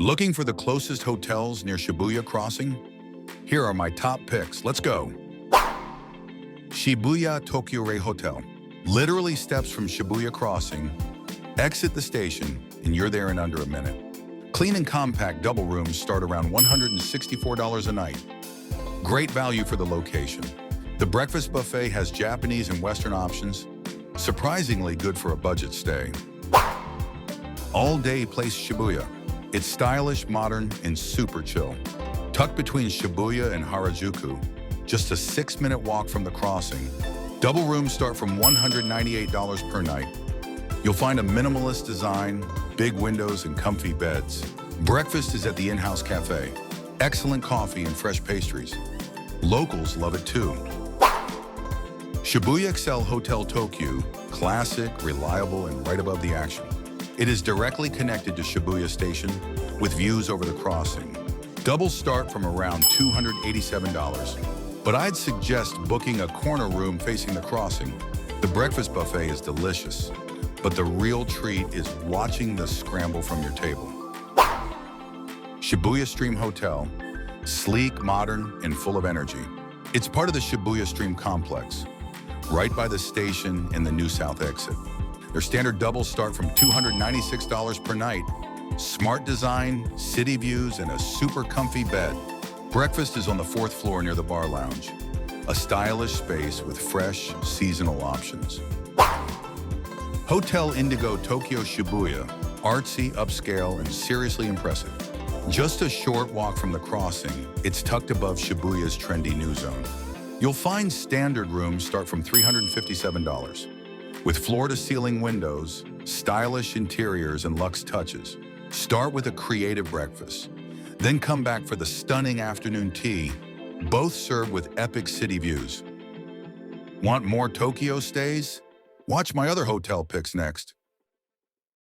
Looking for the closest hotels near Shibuya Crossing? Here are my top picks. Let's go. Shibuya Tokyu Hotel. Literally steps from Shibuya Crossing, exit the station, and you're there in under a minute. Clean and compact double rooms start around $164 a night. Great value for the location. The breakfast buffet has Japanese and Western options. Surprisingly good for a budget stay. All-day Place Shibuya. It's stylish, modern, and super chill. Tucked between Shibuya and Harajuku, just a 6-minute walk from the crossing. Double rooms start from $198 per night. You'll find a minimalist design, big windows, and comfy beds. Breakfast is at the in-house cafe. Excellent coffee and fresh pastries. Locals love it too. Shibuya Excel Hotel Tokyu, classic, reliable, and right above the action. It is directly connected to Shibuya Station with views over the crossing. Doubles start from around $287, but I'd suggest booking a corner room facing the crossing. The breakfast buffet is delicious, but the real treat is watching the scramble from your table. Shibuya Stream Hotel, sleek, modern, and full of energy. It's part of the Shibuya Stream complex, right by the station and the New South exit. Their standard doubles start from $296 per night. Smart design, city views, and a super comfy bed. Breakfast is on the 4th floor near the bar lounge. A stylish space with fresh, seasonal options. Hotel Indigo Tokyo Shibuya, artsy, upscale, and seriously impressive. Just a short walk from the crossing, it's tucked above Shibuya's trendy new zone. You'll find standard rooms start from $357. With floor-to-ceiling windows, stylish interiors, and luxe touches. Start with a creative breakfast, then come back for the stunning afternoon tea, both served with epic city views. Want more Tokyo stays? Watch my other hotel picks next.